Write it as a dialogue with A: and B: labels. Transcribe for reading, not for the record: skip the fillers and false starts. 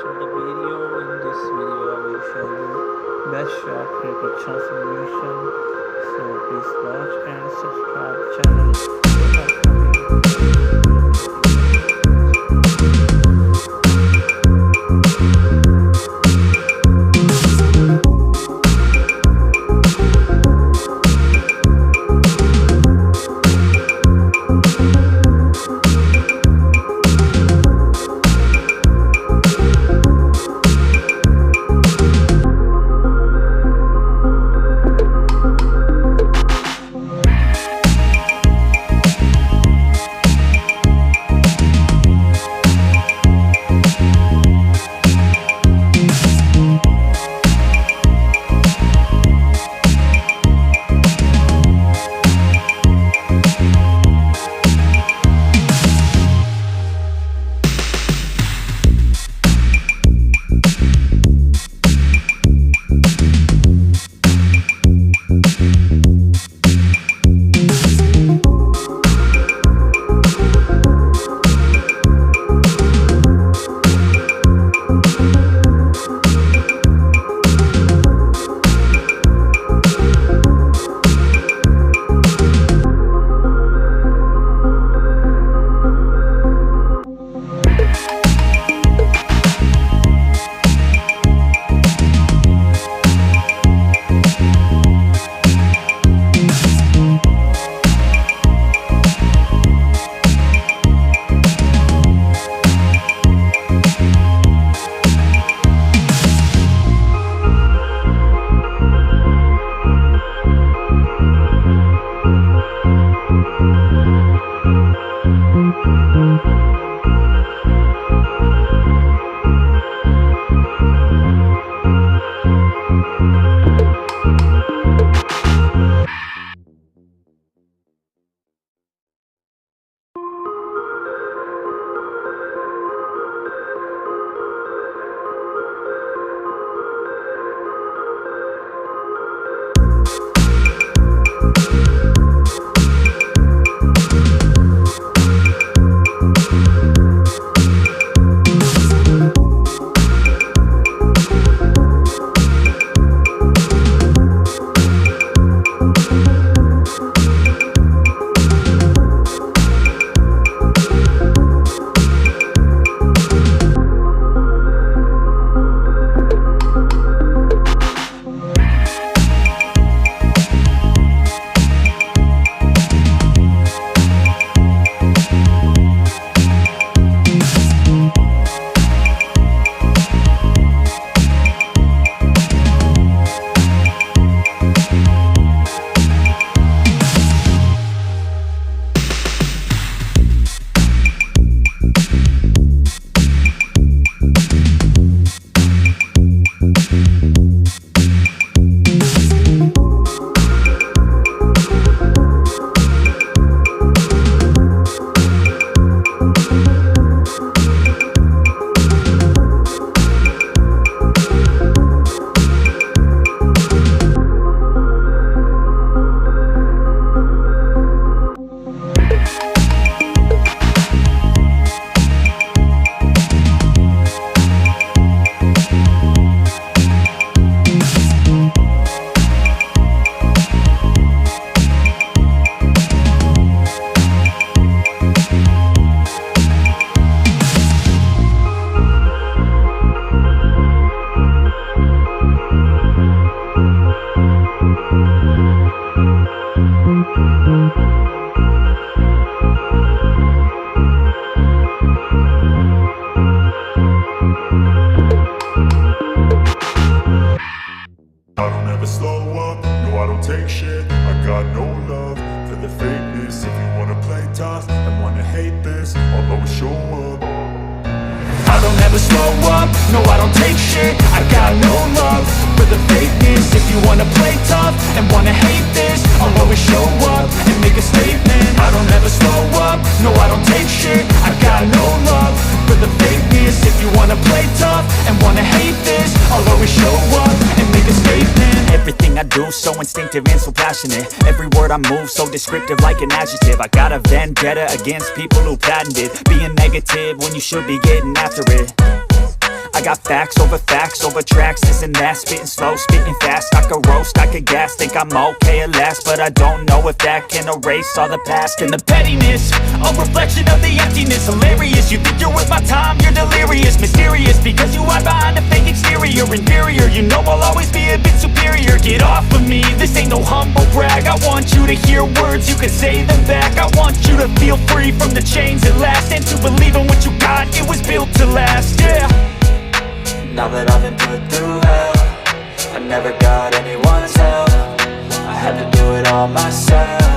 A: watching the video. In this video I will show you best track reproduction solution. So please watch and subscribe channel.
B: No, I don't take shit, I got no love for the fakeness. If you wanna play tough and wanna hate this, I'll always show up and make a statement. I don't ever slow up, no, I don't take shit, I got no love for the fakeness. If you wanna play tough and wanna hate this, I'll always show up and make a statement. Everything I do so instinctive and so passionate. Every word I move so descriptive like an adjective. I got a vendetta against people who patented being negative when you should be getting after it. I got facts over tracks. Isn't that spitting slow, spitting fast? I could roast, I could gas. Think I'm okay at last, but I don't know if that can erase all the past. And the pettiness, a reflection of the emptiness. Hilarious, you think you're worth my time, you're delirious. Mysterious, because you hide behind a fake exterior. Inferior, you know I'll always be a bit superior. Get off of me, this ain't no humble brag. I want you to hear words, you can say them back. I want you to feel free from the chains at last, and to believe in what you got, it was built to last, yeah.
C: Now that I've been put through hell, I never got anyone's help. I had to do it all myself.